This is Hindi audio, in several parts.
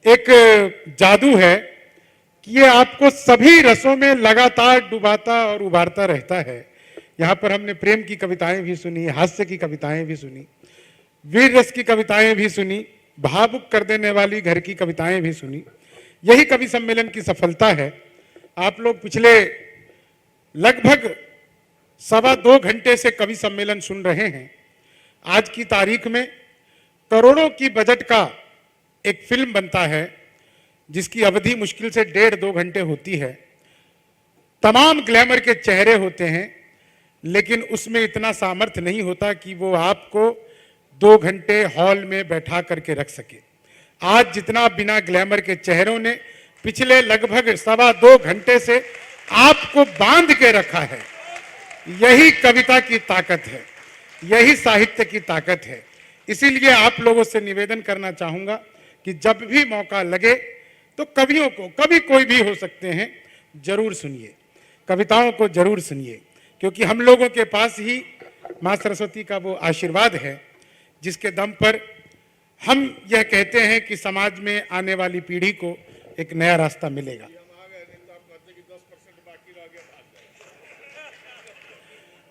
एक जादू है कि ये आपको सभी रसों में लगातार डुबाता और उभारता रहता है। यहाँ पर हमने प्रेम की कविताएं भी सुनी, हास्य की कविताएं भी सुनी, वीर रस की कविताएं भी सुनी, भावुक कर देने वाली घर की कविताएं भी सुनी। यही कवि सम्मेलन की सफलता है। आप लोग पिछले लगभग 2.25 घंटे से कवि सम्मेलन सुन रहे हैं। आज की तारीख में करोड़ों की बजट का एक फिल्म बनता है जिसकी अवधि मुश्किल से 1.5-2 घंटे होती है। तमाम ग्लैमर के चेहरे होते हैं, लेकिन उसमें इतना सामर्थ्य नहीं होता कि वो आपको 2 घंटे हॉल में बैठा करके रख सके। आज जितना बिना ग्लैमर के चेहरों ने पिछले लगभग 2.25 घंटे से आपको बांध के रखा है, यही कविता की ताकत है, यही साहित्य की ताकत है। इसीलिए आप लोगों से निवेदन करना चाहूंगा कि जब भी मौका लगे तो कवियों को, कभी कोई भी हो सकते हैं, जरूर सुनिए, कविताओं को जरूर सुनिए, क्योंकि हम लोगों के पास ही माँ सरस्वती का वो आशीर्वाद है जिसके दम पर हम यह कहते हैं कि समाज में आने वाली पीढ़ी को एक नया रास्ता मिलेगा।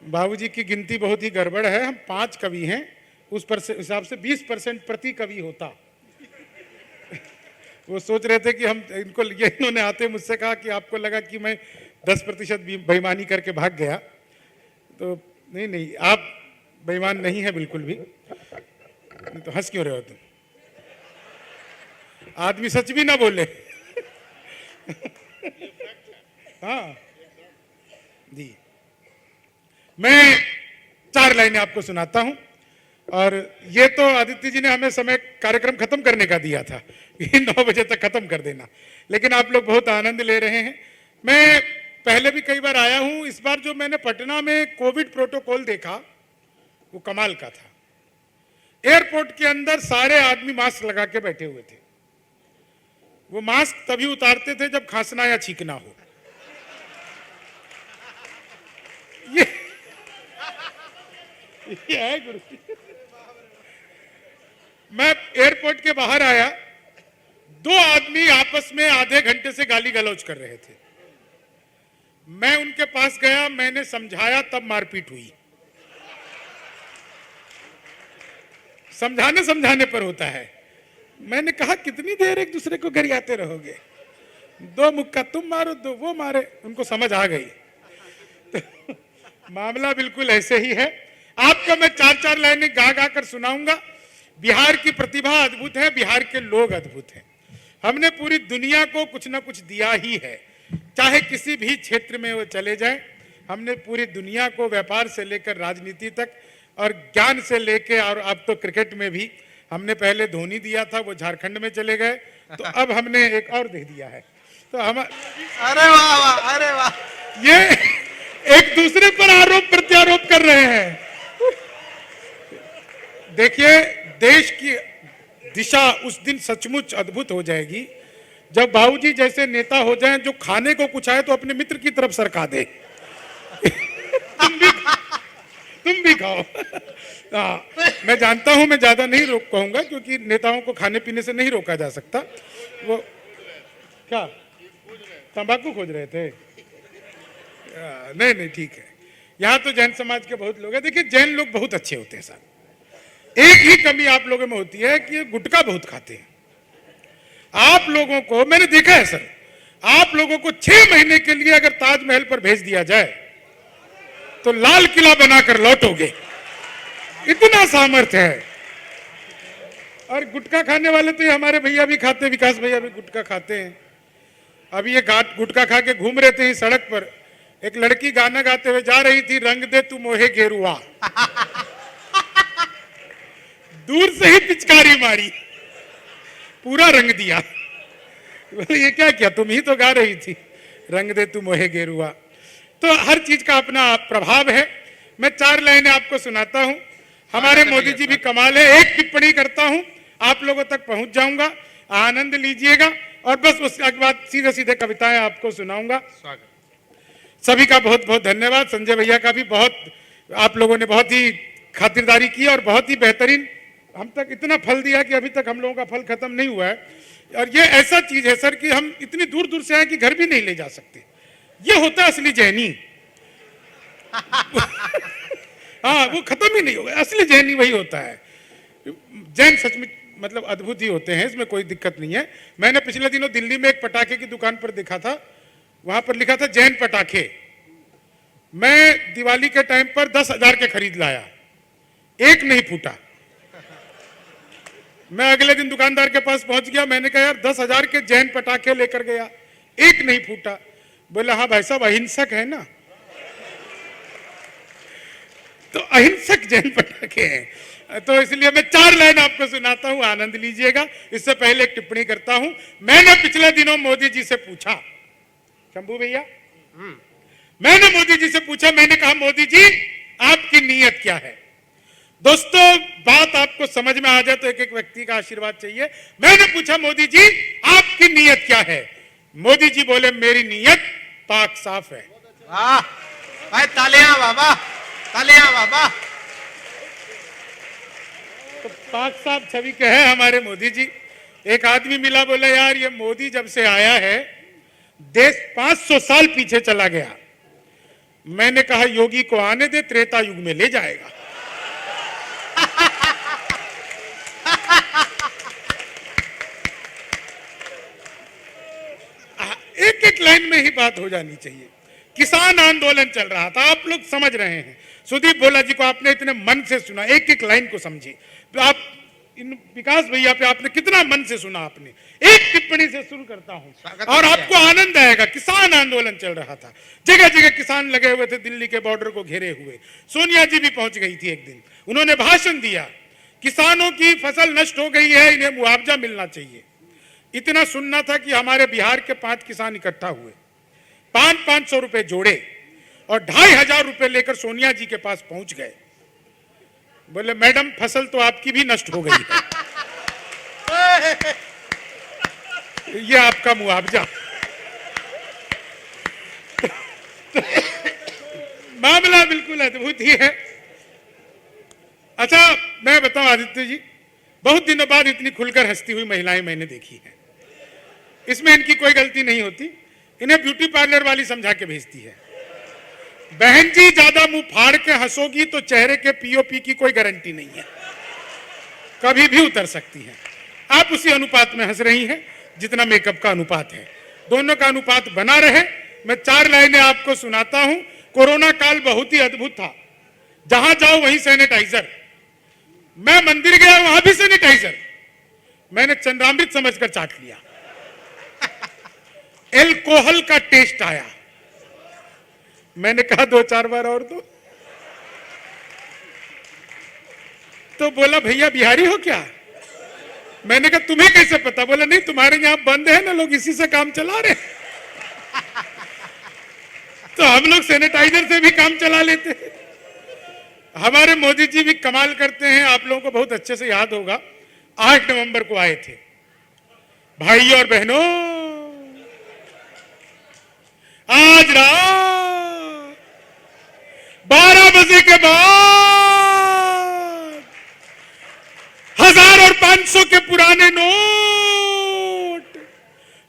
बाबूजी की गिनती बहुत ही गड़बड़ है। हम 5 कवि हैं, उस पर से हिसाब से 20% प्रति कवि होता। वो सोच रहे थे कि हम इनको, ये इन्होंने आते मुझसे कहा कि आपको लगा कि मैं 10% बेईमानी करके भाग गया, तो नहीं, आप बेईमान नहीं है बिल्कुल भी। तो हंस क्यों रहे हो तुम? आदमी सच भी ना बोले। हाँ जी, मैं 4 लाइनें आपको सुनाता हूं। और ये तो आदित्य जी ने हमें समय कार्यक्रम खत्म करने का दिया था कि 9 बजे तक खत्म कर देना, लेकिन आप लोग बहुत आनंद ले रहे हैं। मैं पहले भी कई बार आया हूं। इस बार जो मैंने पटना में कोविड प्रोटोकॉल देखा वो कमाल का था। एयरपोर्ट के अंदर सारे आदमी मास्क लगा के बैठे हुए थे। वो मास्क तभी उतारते थे जब खांसना या छींकना हो। ये है गुरु। मैं एयरपोर्ट के बाहर आया, 2 आदमी आपस में आधे घंटे से गाली गलौज कर रहे थे। मैं उनके पास गया, मैंने समझाया, तब मारपीट हुई। समझाने पर होता है। मैंने कहा कितनी देर एक दूसरे को गरियाते रहोगे? 2 मुक्का तुम मारो, 2 वो मारे। उनको समझ आ गई। तो मामला बिल्कुल ऐसे ही है। आपको मैं 4-4 लाइनें गा कर सुनाऊंगा। बिहार की प्रतिभा अद्भुत है, बिहार के लोग अद्भुत हैं। हमने पूरी दुनिया को कुछ ना कुछ दिया ही है, चाहे किसी भी क्षेत्र में वो चले जाए। हमने पूरी दुनिया को व्यापार से लेकर राजनीति तक और ज्ञान से लेकर, और अब तो क्रिकेट में भी हमने पहले धोनी दिया था, वो झारखंड में चले गए, तो अब हमने एक और दे दिया है। तो हम, अरे वाह वाह, अरे वाह, ये एक दूसरे पर आरोप प्रत्यारोप कर रहे हैं। देखिए, देश की दिशा उस दिन सचमुच अद्भुत हो जाएगी जब बाबूजी जैसे नेता हो जाएं जो खाने को कुछ आए तो अपने मित्र की तरफ सरका दे। तुम भी खाओ। मैं जानता हूं, मैं ज्यादा नहीं रोक कहूंगा, क्योंकि नेताओं को खाने पीने से नहीं रोका जा सकता। वो क्या तंबाकू खोज रहे थे? नहीं, ठीक है। यहाँ तो जैन समाज के बहुत लोग हैं। देखिए, जैन लोग बहुत अच्छे होते हैं साहब। एक ही कमी आप लोगों में होती है कि गुटखा बहुत खाते हैं। आप लोगों को मैंने देखा है सर, आप लोगों को 6 महीने के लिए अगर ताजमहल पर भेज दिया जाए तो लाल किला बनाकर लौटोगे, इतना सामर्थ्य है। और गुटखा खाने वाले तो ये हमारे भैया भी खाते हैं, विकास भैया भी गुटखा खाते हैं। अभी ये गुटखा खा के घूम रहे थे सड़क पर। एक लड़की गाना गाते हुए जा रही थी, रंग दे तू मोहे गेरुआ। दूर से ही पिचकारी मारी, पूरा रंग दिया। ये क्या किया? तुम ही तो गा रही थी, रंग दे तू मोहे गेरुआ। तो हर चीज का अपना प्रभाव है। मैं 4 लाइनें आपको सुनाता हूं। हमारे मोदी जी भी कमाल है। एक टिप्पणी करता हूं, आप लोगों तक पहुंच जाऊंगा, आनंद लीजिएगा, और बस उसके बाद सीधे कविताएं आपको सुनाऊंगा। सभी का बहुत बहुत धन्यवाद। संजय भैया का भी बहुत, आप लोगों ने बहुत ही खातिरदारी की और बहुत ही बेहतरीन हम तक इतना फल दिया कि अभी तक हम लोगों का फल खत्म नहीं हुआ है। और ये ऐसा चीज है सर कि हम इतनी दूर दूर से आए कि घर भी नहीं ले जा सकते। ये होता है असली जैनी। हाँ, वो खत्म ही नहीं होगा, असली जैनी वही होता है। जैन सच में मतलब अद्भुत ही होते हैं, इसमें कोई दिक्कत नहीं है। मैंने पिछले दिनों दिल्ली में एक पटाखे की दुकान पर देखा था, वहां पर लिखा था जैन पटाखे। मैं दिवाली के टाइम पर 10,000 के खरीद लाया, एक नहीं फूटा। मैं अगले दिन दुकानदार के पास पहुंच गया, मैंने कहा यार 10,000 के जैन पटाखे लेकर गया, एक नहीं फूटा। बोला हाँ भाई साहब अहिंसक है ना, तो अहिंसक जैन पटाखे हैं। तो इसलिए मैं 4 लाइन आपको सुनाता हूं, आनंद लीजिएगा। इससे पहले एक टिप्पणी करता हूं। मैंने पिछले दिनों मोदी जी से पूछा, शंभू भैया, मैंने मोदी जी से पूछा, मैंने कहा मोदी जी आपकी नीयत क्या है। दोस्तों बात आपको समझ में आ जाए तो एक एक व्यक्ति का आशीर्वाद चाहिए। मैंने पूछा मोदी जी आपकी नीयत क्या है। मोदी जी बोले मेरी नीयत पाक साफ है। वाह भाई, तालियां बाबा, तालियां बाबा। तो पाक साफ छवि के हैं हमारे मोदी जी। एक आदमी मिला, बोला यार ये मोदी जब से आया है देश 500 साल पीछे चला गया। मैंने कहा योगी को आने दे, त्रेता युग में ले जाएगा। एक एक लाइन में ही बात हो जानी चाहिए। किसान आंदोलन चल रहा था, आप लोग समझ रहे हैं। सुदीप भोला जी को आपने इतने मन से सुना, एक एक लाइन को समझिए। तो आप इन विकास भैया पे आपने कितना मन से सुना। आपने एक टिप्पणी से शुरू करता हूं और आपको आनंद आएगा। किसान आंदोलन चल रहा था, जगह जगह किसान लगे हुए थे, दिल्ली के बॉर्डर को घेरे हुए। सोनिया जी भी पहुंच गई थी एक दिन, उन्होंने भाषण दिया, किसानों की फसल नष्ट हो गई है, इन्हें मुआवजा मिलना चाहिए। इतना सुनना था कि हमारे बिहार के 5 किसान इकट्ठा हुए, 500 रुपए जोड़े और 2,500 रुपए लेकर सोनिया जी के पास पहुंच गए। बोले मैडम फसल तो आपकी भी नष्ट हो गई है, ये आपका मुआवजा। मामला बिल्कुल अद्भुत ही है। अच्छा मैं बताऊं आदित्य जी, बहुत दिनों बाद इतनी खुलकर हंसती हुई महिलाएं मैंने देखी हैं। इसमें इनकी कोई गलती नहीं होती, इन्हें ब्यूटी पार्लर वाली समझा के भेजती है। बहन जी ज्यादा मुंह फाड़ के हंसोगी तो चेहरे के पीओपी की कोई गारंटी नहीं है, कभी भी उतर सकती है। आप उसी अनुपात में हंस रही हैं जितना मेकअप का अनुपात है, दोनों का अनुपात बना रहे। मैं 4 लाइनें आपको सुनाता हूं। कोरोना काल बहुत ही अद्भुत था, जहां जाओ वहीं सैनिटाइजर। मैं मंदिर गया वहां भी सैनिटाइजर। मैंने चंद्रामृत समझकर चाट लिया, एल्कोहल का टेस्ट आया। मैंने कहा 2-4 बार और दो। तो बोला भैया बिहारी हो क्या। मैंने कहा तुम्हें कैसे पता। बोला नहीं तुम्हारे यहां बंद है ना, लोग इसी से काम चला रहे। तो हम लोग सैनिटाइजर से भी काम चला लेते हैं। हमारे मोदी जी भी कमाल करते हैं, आप लोगों को बहुत अच्छे से याद होगा। 8 नवंबर को आए थे। भाई और बहनों आज रात 12 बजे के बाद 1000 और 500 के पुराने नोट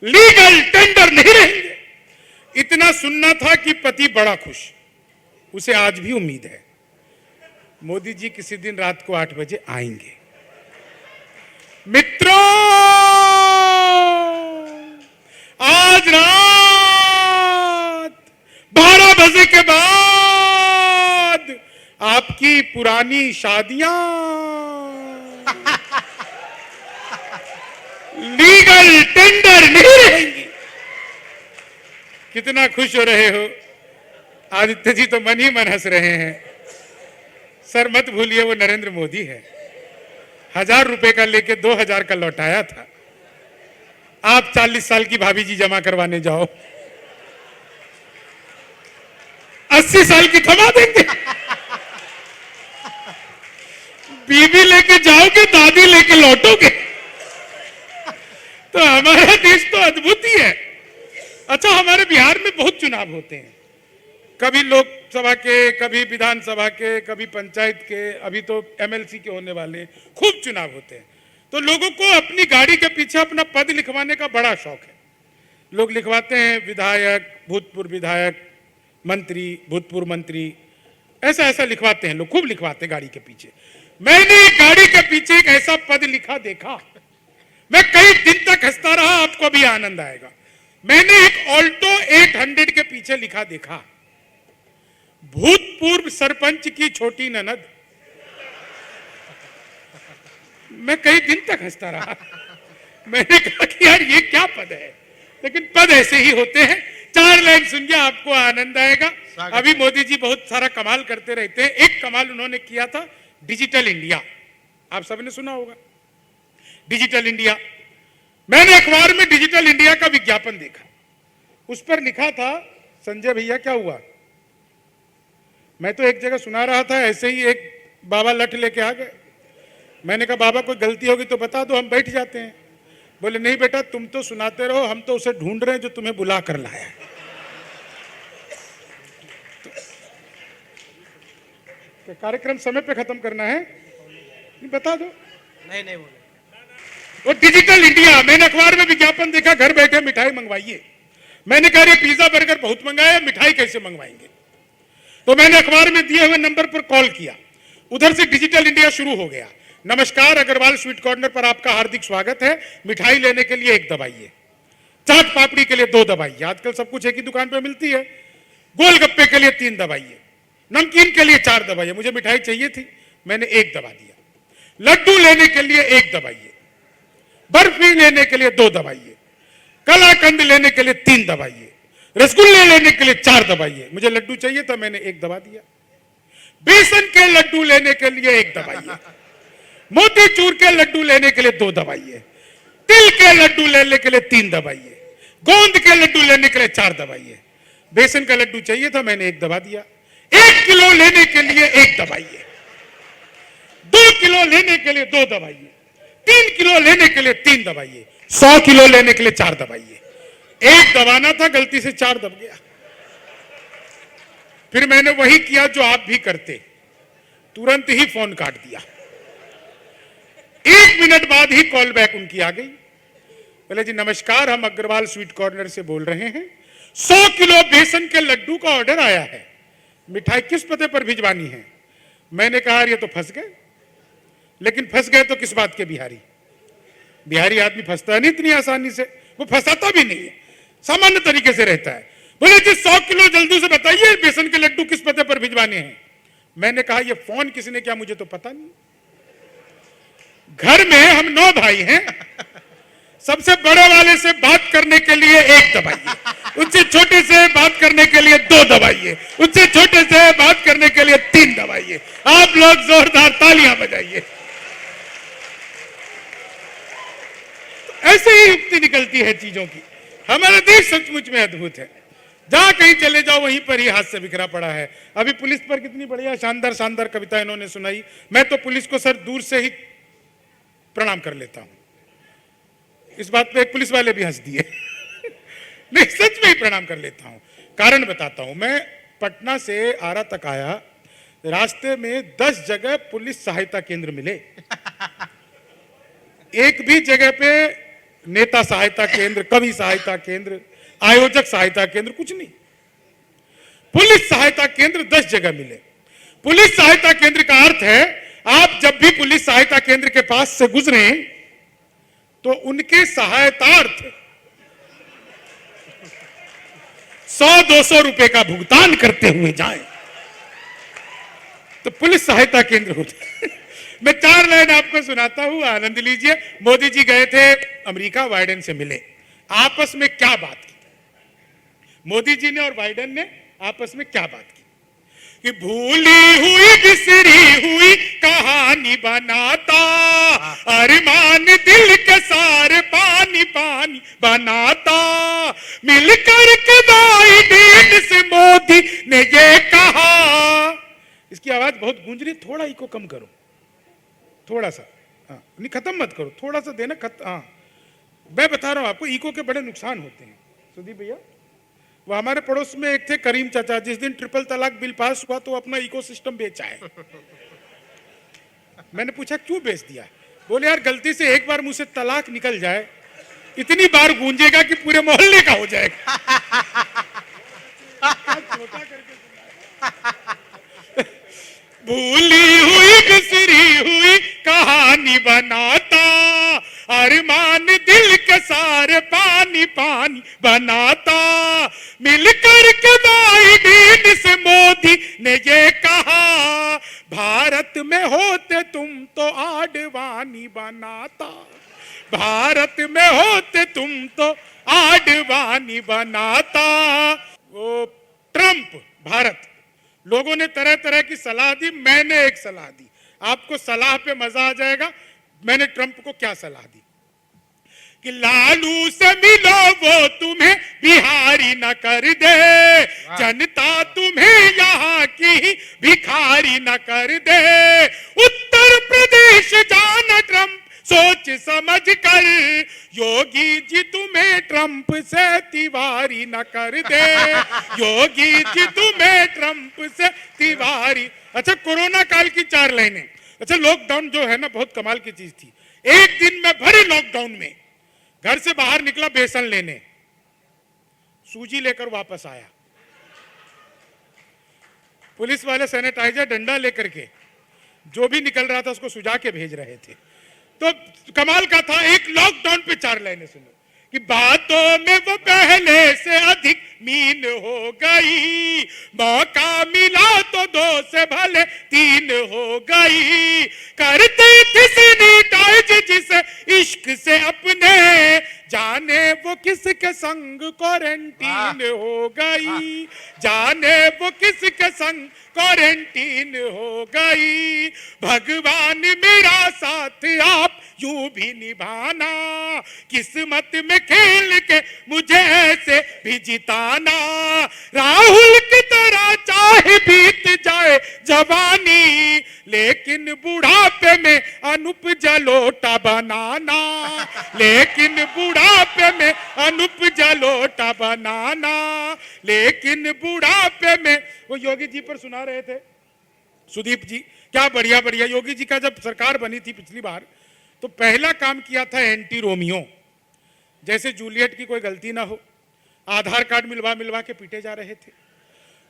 लीगल टेंडर नहीं रहेंगे। इतना सुनना था कि पति बड़ा खुश। उसे आज भी उम्मीद है मोदी जी किसी दिन रात को 8 बजे आएंगे। मित्रों आज रात 12 बजे के बाद आपकी पुरानी शादियां लीगल टेंडर नहीं रहेंगी। कितना खुश हो रहे हो। आदित्य जी तो मन ही मन हंस रहे हैं। सर मत भूलिए वो नरेंद्र मोदी है, 1000 रुपए का लेके 2000 का लौटाया था। आप 40 साल की भाभी जी जमा करवाने जाओ, 80 साल की थमा देंगे। बीबी लेके जाओगे, दादी लेके लौटोगे। तो हमारा देश तो अद्भुत ही है। अच्छा हमारे बिहार में बहुत चुनाव होते हैं, कभी लोकसभा के, कभी विधानसभा के, कभी पंचायत के, अभी तो एमएलसी के होने वाले, खूब चुनाव होते हैं। तो लोगों को अपनी गाड़ी के पीछे अपना पद लिखवाने का बड़ा शौक है। लोग लिखवाते हैं विधायक, भूतपूर्व विधायक, मंत्री, भूतपूर्व मंत्री, ऐसा ऐसा लिखवाते हैं लोग, खूब लिखवाते हैं गाड़ी के पीछे। मैंने गाड़ी के पीछे एक ऐसा पद लिखा देखा, मैं कई दिन तक हंसता रहा, आपको भी आनंद आएगा। मैंने एक ऑल्टो 800 के पीछे लिखा देखा, भूतपूर्व सरपंच की छोटी ननद। मैं कई दिन तक हंसता रहा। मैंने कहा कि यार ये क्या पद है, लेकिन पद ऐसे ही होते हैं। 4 लाइन सुनिए, आपको आनंद आएगा। अभी मोदी जी बहुत सारा कमाल करते रहते हैं। एक कमाल उन्होंने किया था, डिजिटल इंडिया, आप सबने सुना होगा, डिजिटल इंडिया। मैंने अखबार में डिजिटल इंडिया का विज्ञापन देखा, उस पर लिखा था, संजय भैया क्या हुआ, मैं तो एक जगह सुना रहा था, ऐसे ही एक बाबा लठ लेके आ गए। मैंने कहा बाबा कोई गलती होगी तो बता दो, हम बैठ जाते हैं। बोले नहीं बेटा, तुम तो सुनाते रहो, हम तो उसे ढूंढ रहे हैं जो तुम्हें बुला कर लाया है। तो कार्यक्रम समय पे खत्म करना है, नहीं बता दो। नहीं नहीं बोले। वो डिजिटल इंडिया, मैंने अखबार में विज्ञापन देखा, घर बैठे मिठाई मंगवाइए। मैंने कहा ये पिज्जा बर्गर बहुत मंगाया, मिठाई कैसे मंगवाएंगे। तो मैंने अखबार में दिए हुए नंबर पर कॉल किया, उधर से डिजिटल इंडिया शुरू हो गया। नमस्कार, अग्रवाल स्वीट कॉर्नर पर आपका हार्दिक स्वागत है। मिठाई लेने के लिए 1 दबाइए, चाट पापड़ी के लिए 2 दबाइए, आजकल सब कुछ एक ही दुकान पे मिलती है। गोलगप्पे के लिए 3 दबाइए, नमकीन के लिए 4 दबाइए। मुझे मिठाई चाहिए थी, मैंने 1 दबा दिया। लड्डू लेने के लिए 1 दबाइए, बर्फी लेने के लिए 2 दबाइए, कलाकंद लेने के लिए 3 दबाइए, रसगुल्ले लेने के लिए 4 दबाइए। मुझे लड्डू चाहिए था, मैंने 1 दबा दिया। बेसन के लड्डू लेने के लिए 1 दबाइए, मोतीचूर के लड्डू लेने के लिए 2 दबाइए, तिल के लड्डू लेने के लिए 3 दबाइए, गोंद के लड्डू लेने के लिए 4 दबाइए। बेसन का लड्डू चाहिए था, मैंने 1 दबा दिया। 1 किलो लेने के लिए 1 दबाइए, 2 किलो लेने के लिए 2 दबाइए, 3 किलो लेने के लिए 3 दबाइए, 100 किलो लेने के लिए 4 दबाइए। 1 दबाना था, गलती से 4 दब गया। फिर मैंने वही किया जो आप भी करते, तुरंत ही फोन काट दिया। 1 मिनट बाद ही कॉल बैक उनकी आ गई। बोले जी नमस्कार, हम अग्रवाल स्वीट कॉर्नर से बोल रहे हैं, 100 किलो बेसन के लड्डू का ऑर्डर आया है, मिठाई किस पते पर भिजवानी है। मैंने कहा ये तो फंस गए, लेकिन फंस गए तो किस बात के बिहारी। बिहारी आदमी फंसता नहीं इतनी आसानी से, वो फंसाता भी नहीं है, सामान्य तरीके से रहता है। बोले जी 100 किलो जल्दी से बताइए बेसन के लड्डू किस पते पर भिजवाने हैं। मैंने कहा ये फोन किसने किया मुझे तो पता नहीं। घर में हम 9 भाई हैं, सबसे बड़े वाले से बात करने के लिए 1 दबाइए, उससे छोटे से बात करने के लिए 2 दबाइए, उससे छोटे से बात करने के लिए 3 दबाइए। आप लोग जोरदार तालियां बजाइए। ऐसे ही युक्ति निकलती है चीजों की। हमारा देश सचमुच में अद्भुत है, जहां कहीं चले जाओ वहीं पर ही हास्य बिखरा पड़ा है। अभी पुलिस पर कितनी बढ़िया शानदार शानदार कविता इन्होंने सुनाई। मैं तो पुलिस को सर दूर से ही प्रणाम कर लेता हूं। इस बात पे एक पुलिस वाले भी हंस दिए। नहीं सच में ही प्रणाम कर लेता हूं। कारण बताता हूं, मैं पटना से आरा तक आया, रास्ते में 10 जगह पुलिस सहायता केंद्र मिले। एक भी जगह पे नेता सहायता केंद्र, कवि सहायता केंद्र, आयोजक सहायता केंद्र कुछ नहीं। पुलिस सहायता केंद्र 10 जगह मिले। पुलिस सहायता केंद्र का अर्थ है आप जब भी पुलिस सहायता केंद्र के पास से गुजरे तो उनके सहायतार्थ 100-200 रुपए का भुगतान करते हुए जाएं, तो पुलिस सहायता केंद्र होता है। मैं 4 लाइन आपको सुनाता हूं, आनंद लीजिए। मोदी जी गए थे अमेरिका, बाइडेन से मिले, आपस में क्या बात की मोदी जी ने और बाइडेन ने आपस में क्या बात की कि भूली हुई बिसरी हुई कहानी बनाता, अरमान दिल के सारे पानी पानी बनाता, मिलकर के बाइडेन से मोदी ने ये कहा। इसकी आवाज बहुत गूंज रही, थोड़ा इको कम करो, थोड़ा सा, हाँ नहीं खत्म मत करो, थोड़ा सा देना हाँ। मैं बता रहा हूं आपको, इको के बड़े नुकसान होते हैं। सुदीप भैया वो हमारे पड़ोस में एक थे करीम चाचा, जिस दिन ट्रिपल तलाक बिल पास हुआ तो अपना इकोसिस्टम बेचा है। मैंने पूछा क्यों बेच दिया? बोले यार गलती से एक बार मुंह से तलाक निकल जाए, इतनी बार गूंजेगा कि पूरे मोहल्ले का हो जाएगा। छोटा करके भूली हुई बिसरी हुई कहानी बनाता, अरमान दिल के सारे पानी पानी बनाता। मिलकर के बाइडेन से मोदी ने ये कहा, भारत में होते तुम तो आडवाणी बनाता, भारत में होते तुम तो आडवाणी बनाता। वो ट्रंप भारत, लोगों ने तरह तरह की सलाह दी, मैंने एक सलाह दी, आपको सलाह पे मजा आ जाएगा। मैंने ट्रंप को क्या सलाह दी कि लालू से मिलो वो तुम्हें बिहारी न कर दे, जनता तुम्हें यहाँ की भिखारी न कर दे। उत्तर प्रदेश जाना ट्रंप सोच समझ कर, योगी जी तुम्हें ट्रंप से तिवारी न कर दे, योगी जी तुम्हें ट्रंप से तिवारी। अच्छा, कोरोना काल की 4 लाइनें। अच्छा, लॉकडाउन जो है ना बहुत कमाल की चीज थी। एक दिन में भरे लॉकडाउन में घर से बाहर निकला बेसन लेने, सूजी लेकर वापस आया, पुलिस वाले सैनिटाइजर डंडा लेकर के जो भी निकल रहा था उसको सुझा के भेज रहे थे। तो कमाल का था। एक लॉकडाउन पे 4 लाइनें सुनो कि बातों में वो पहले से अधिक मीन हो गई, मौका मिला तो 2 से भले 3 हो गई। करते थे सैनिटाइज जिसे इश्क से अपने, जाने वो किसके संग क्वारंटीन हो गई, जाने वो किसके संग क्वारंटीन हो गई। भगवान मेरा साथ आप यूं भी निभाना, किस्मत में खेल के मुझे ऐसे भी जिताना। राहुल की तरह चाहे बीत जाए जवानी, लेकिन बुढ़ापे में अनूप जलोटा बनाना, लेकिन बुढ़ापे में अनूप जलोटा बनाना, लेकिन बुढ़ापे में। वो योगी जी पर सुना रहे थे सुदीप जी, क्या बढ़िया बढ़िया। योगी जी का जब सरकार बनी थी पिछली बार तो पहला काम किया था एंटी रोमियो, जैसे जूलियट की कोई गलती ना हो, आधार कार्ड मिलवा मिलवा के पीटे जा रहे थे।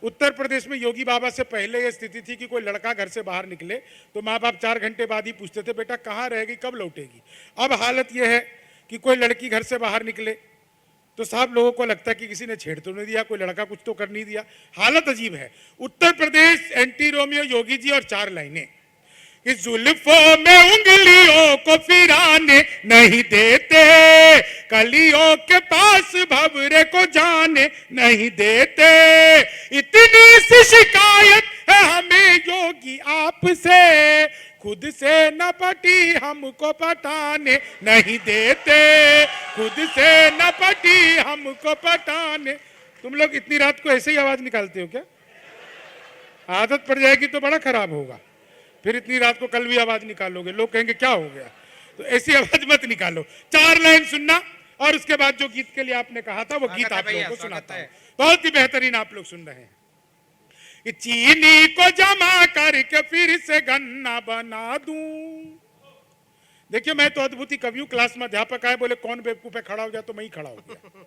उत्तर प्रदेश में योगी बाबा से पहले यह स्थिति थी कि कोई लड़का घर से बाहर निकले तो माँ बाप 4 घंटे बाद ही पूछते थे बेटा कहाँ रहेगी, कब लौटेगी। अब हालत यह है कि कोई लड़की घर से बाहर निकले तो साहब लोगों को लगता है कि किसी ने छेड़ तो नहीं दिया, कोई लड़का कुछ तो कर नहीं दिया। हालत अजीब है। उत्तर प्रदेश एंटी रोमियो योगी जी और 4 लाइनें कि जुल्फों में उंगलियों को फिराने नहीं देते, कलियों के पास भंवरे को जाने नहीं देते। इतनी सी शिकायत है हमें योगी आपसे, खुद से न पटी हमको पटाने नहीं देते, खुद से न पटी हमको पटाने। तुम लोग इतनी रात को ऐसे ही आवाज निकालते हो क्या? आदत पड़ जाएगी तो बड़ा खराब होगा। फिर इतनी रात को कल भी आवाज निकालोगे, लोग कहेंगे क्या हो गया। तो ऐसी आवाज मत निकालो। 4 लाइन सुनना और उसके बाद जो गीत के लिए आपने कहा था वो गीत आप लोगों को सुनाता है। बहुत ही बेहतरीन आप लोग सुन रहे हैं। कि चीनी को जमा करके फिर से गन्ना बना दूं। देखिए मैं तो अद्भुत ही कवि हूं। क्लास में अध्यापक आए, बोले कौन बेवकूफ है, खड़ा हो गया, तो मैं ही खड़ा हो गया।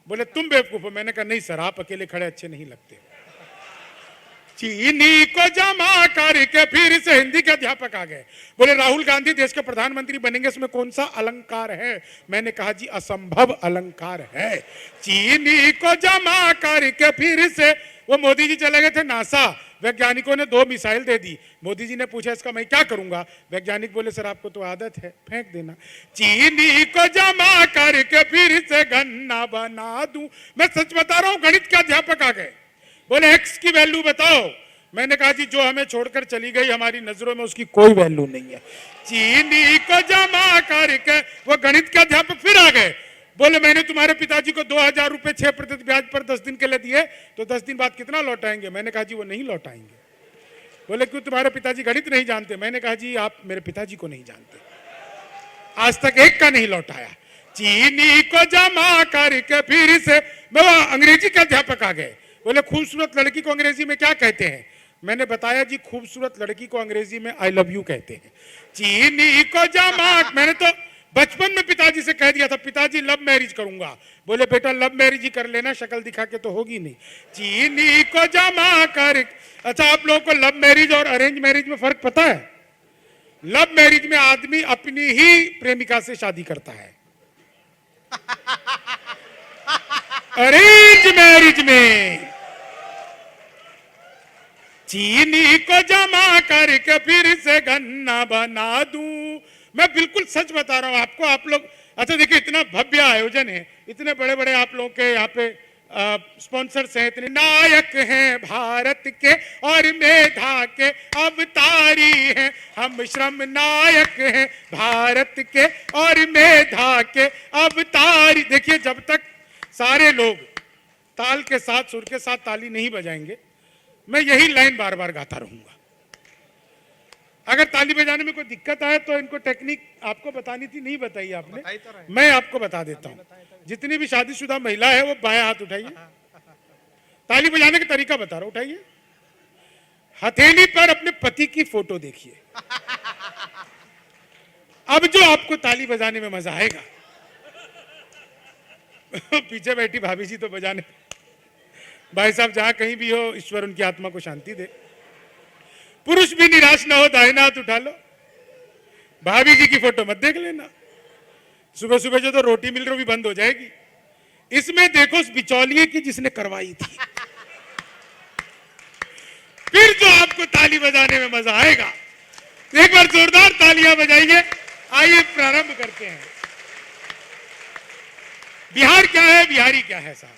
बोले तुम बेवकूफ हो। मैंने कहा नहीं सर, आप अकेले खड़े अच्छे नहीं लगते। चीनी को जमा करके फिर से हिंदी के अध्यापक आ गए, बोले राहुल गांधी देश के प्रधानमंत्री बनेंगे, इसमें कौन सा अलंकार है। मैंने कहा जी असंभव अलंकार है। चीनी को जमा करके फिर से वो मोदी जी चले गए थे नासा, वैज्ञानिकों ने 2 मिसाइल दे दी। मोदी जी ने पूछा इसका मैं क्या करूंगा। वैज्ञानिक बोले सर आपको तो आदत है, फेंक देना। चीनी को जमा करके फिर से गन्ना बना दूं। मैं सच बता रहा हूं, गणित के अध्यापक आ गए, बोले एक्स की वैल्यू बताओ। मैंने कहा जी जो हमें छोड़कर चली गई हमारी नजरों में उसकी कोई वैल्यू नहीं है। चीनी को जमा करके वो गणित के अध्यापक फिर आ गए, बोले मैंने तुम्हारे पिताजी को 2000 रुपए 6% ब्याज पर 10 दिन के लिए दिए, तो 10 दिन बाद कितना लौटाएंगे। मैंने कहा जी वो नहीं लौटाएंगे। बोले क्यों, तुम्हारे पिताजी गणित नहीं जानते। मैंने कहा जी आप मेरे पिताजी को नहीं जानते, आज तक एक का नहीं लौटाया। चीनी को जमा करके फिर से। मैं वो अंग्रेजी के अध्यापक आ गए, बोले खूबसूरत लड़की को अंग्रेजी में क्या कहते हैं? मैंने बताया जी खूबसूरत लड़की को अंग्रेजी में आई लव यू कहते हैं। चीनी को जमा, मैंने तो बचपन में पिताजी से कह दिया था पिताजी लव मैरिज करूंगा, बोले बेटा लव मैरिज ही कर लेना, शक्ल दिखा के तो होगी नहीं। चीनी को जमा कर। अच्छा, आप लोगों को लव मैरिज और अरेंज मैरिज में फर्क पता है? लव मैरिज में आदमी अपनी ही प्रेमिका से शादी करता है, अरेंज मैरिज में चीनी को जमा करके फिर से गन्ना बना दूं। मैं बिल्कुल सच बता रहा हूं आपको, आप लोग। अच्छा देखिए, इतना भव्य आयोजन है, इतने बड़े बड़े आप लोगों के यहाँ पे स्पॉन्सर्स हैं, इतने नायक हैं भारत के और मेधा के अवतारी हैं हम। श्रम नायक हैं भारत के और मेधा के अवतारी। देखिए, जब तक सारे लोग ताल के साथ, सुर के साथ ताली नहीं बजाएंगे, मैं यही लाइन बार बार गाता रहूंगा। अगर ताली बजाने में कोई दिक्कत आए तो इनको टेक्निक आपको बतानी थी, नहीं बताई आपने, मैं आपको बता देता हूं। जितनी भी शादीशुदा महिला है वो बाएं हाथ उठाइए, ताली बजाने का तरीका बता रहा हूं, उठाइए। हथेली पर अपने पति की फोटो देखिए। अब जो आपको ताली बजाने में मजा आएगा, पीछे बैठी भाभी जी तो बजाने, भाई साहब जहां कहीं भी हो, ईश्वर उनकी आत्मा को शांति दे। पुरुष भी निराश ना हो, दाहिना हाथ उठा लो। भाभी जी की फोटो मत देख लेना, सुबह सुबह जो तो रोटी मिल रही भी बंद हो जाएगी। इसमें देखो उस बिचौलिए की जिसने करवाई थी। फिर जो आपको ताली बजाने में मजा आएगा। एक बार जोरदार तालियां बजाइए। आइए प्रारंभ करते हैं। बिहार क्या है, बिहारी क्या है साहब?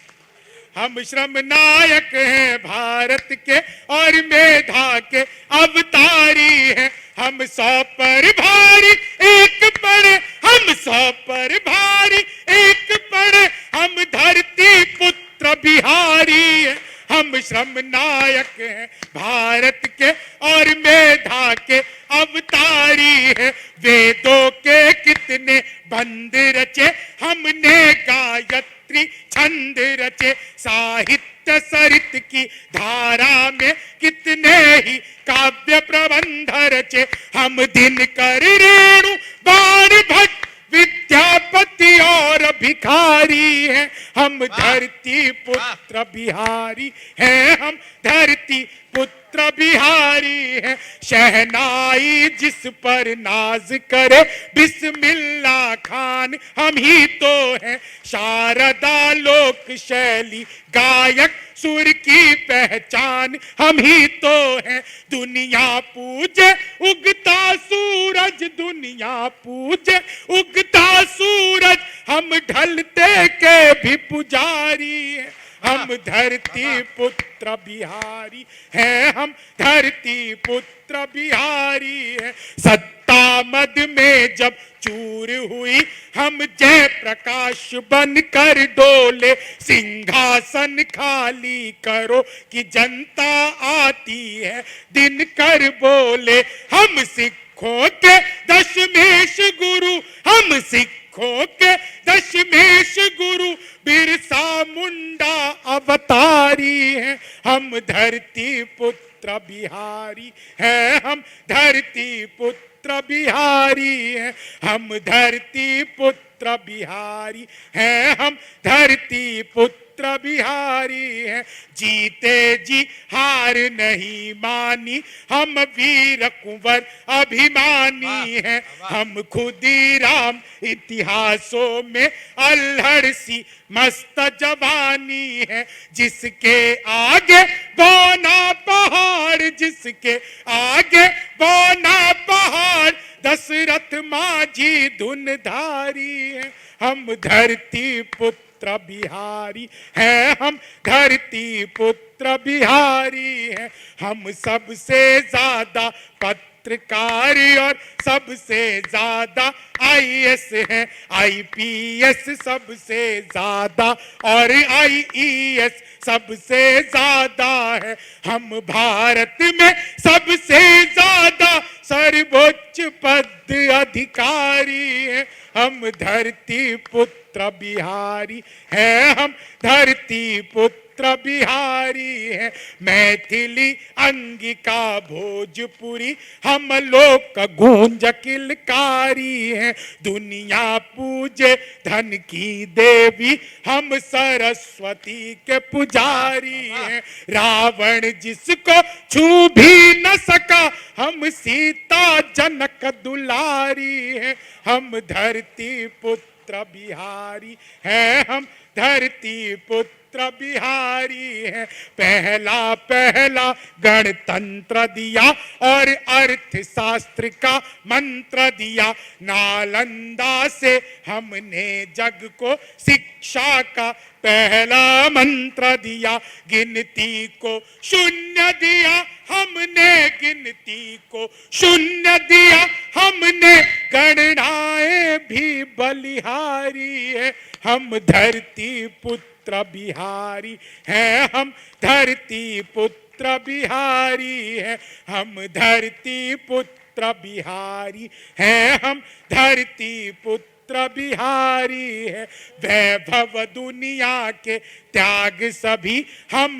हम श्रम नायक हैं भारत के और मेधा के अवतारी हैं हम। 100 पर भारी एक पड़े, हम 100 पर भारी एक पड़े, हम धरती पुत्र बिहारी हैं हम। श्रम नायक हैं भारत के और मेधा के अवतारी हैं। वेदों के कितने बंद रचे हमने, गायत्री छंद रचे, साहित्य सरित की धारा में कितने ही काव्य प्रबंध रचे। हम दिनकर रेणु बाण भट्ट विद्यापति और भिखारी हैं हम। धरती पुत्र बिहारी हैं हम, धरती पुत्र बिहारी हैं। शहनाई जिस पर नाज करे बिस्मिल्लाह खान हम ही तो हैं। शारदा लोक शैली गायक सुर की पहचान हम ही तो हैं। दुनिया पूजे उगता सूरज, दुनिया पूजे उगता सूरज, हम ढलते के भी पुजारी हैं हम। धरती पुत्र बिहारी हैं हम, धरती पुत्र बिहारी हैं। सत्ता मद में जब चूर हुई, हम जय प्रकाश बनकर डोले। सिंहासन खाली करो कि जनता आती है, दिनकर बोले। हम सिखों के दशमेश गुरु, हम सिखों के दशमेश गुरु, बिरसा मुंडा अवतारी हैं हम। धरती पुत्र बिहारी हैं हम, धरती पुत्र बिहारी हैं हम। धरती पुत्र बिहारी हैं हम, धरती पुत्र बिहारी हैं। जीते जी हार नहीं मानी, हम वीर कुंवर अभिमानी हैं हम। खुदीराम इतिहासों में अल्हड़ सी मस्त जवानी है। जिसके आगे बौना पहाड़, जिसके आगे बौना पहाड़, दशरथ माझी धुनधारी है हम। धरती पुत्र पुत्र बिहारी हैं हम, धरती पुत्र बिहारी हैं हम। सबसे ज्यादा पत्रकारी और सबसे ज्यादा आईएएस हैं, आईपीएस सबसे ज्यादा और आईईएस सबसे ज्यादा है। हम भारत में सबसे ज्यादा सर्वोच्च पद अधिकारी हैं हम, धरती पुत्र बिहारी हैं हम, धरती पुत्र बिहारी हैं। मैथिली, अंगिका, भोजपुरी हम लोग का गूंज किलकारी हैं। दुनिया पूजे धन की देवी, हम सरस्वती के पुजारी हैं। रावण जिसको छू भी न सका, हम सीता जनक दुलारी हैं हम, धरती पुत्र बिहारी हैं हम, धरती पुत्र बिहारी हैं। पहला पहला गणतंत्र दिया और अर्थशास्त्र का मंत्र दिया, नालंदा से हमने जग को शिक्षा का पहला मंत्र दिया। गिनती को शून्य दिया हमने, गिनती को शून्य दिया हमने, गणनाएं भी बलिहारी है हम, धरती पुत्र बिहारी हैं हम, धरती पुत्र बिहारी है हम, धरती पुत्र बिहारी हैं हम, धरती पुत्र बिहारी है। वैभव दुनिया के त्याग सभी हम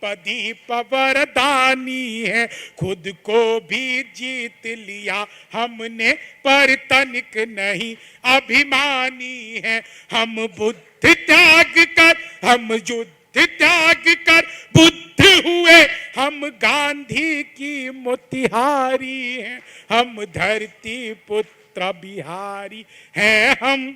दीप वरदानी है। खुद को भी जीत लिया हमने पर तनिक नहीं अभिमानी है हम। बुद्ध त्याग कर हम युद्ध त्याग कर बुद्ध हुए हम, गांधी की मोतिहारी हैं हम, धरती पुत्र बिहारी हैं हम।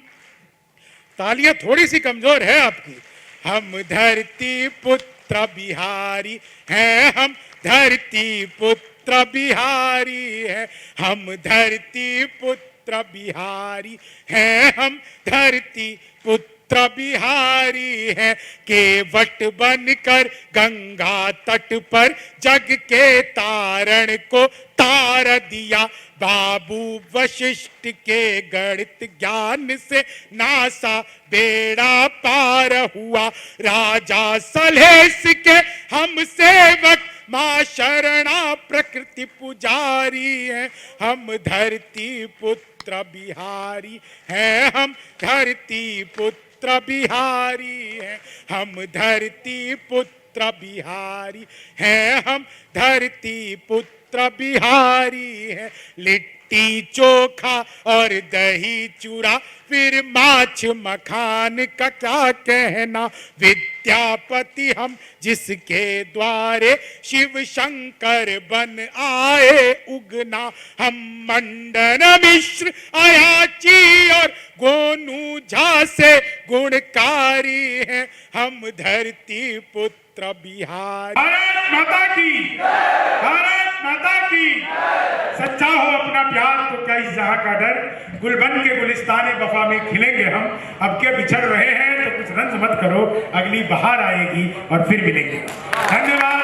तालियां थोड़ी सी कमजोर है आपकी। हम धरती पुत्र बिहारी हैं हम, धरती पुत्र बिहारी है हम, धरती पुत्र बिहारी हैं हम, धरती पुत्र बिहारी है। केवट बनकर गंगा तट पर जग के तारण को तार दिया, बाबू वशिष्ठ के गणित ज्ञान से नासा बेड़ा पार हुआ। राजा सलहेश के हम सेवक, माँ शरणा प्रकृति पुजारी है हम, धरती पुत्र बिहारी हैं हम, धरती पुत्र बिहारी है हम, धरती पुत्र बिहारी हैं हम, धरती पुत्र बिहारी है। लिट्टी चोखा और दही चूड़ा, फिर माछ मखान का क्या कहना। विद्यापति हम जिसके द्वारे शिव शंकर बन आए उगना। हम मंडन मिश्र अयाची और गोनू झा से गुणकारी हैं हम, धरती पुत्र बिहारी। भारत माता की, भारत माता की। सच्चा हो अपना प्यार तो क्या इस जहां का डर, गुलबन के गुलिस्तान वफा में खिलेंगे हम। अब के बिछड़ रहे हैं तो कुछ रंज मत करो, अगली बहार आएगी और फिर मिलेंगे। धन्यवाद।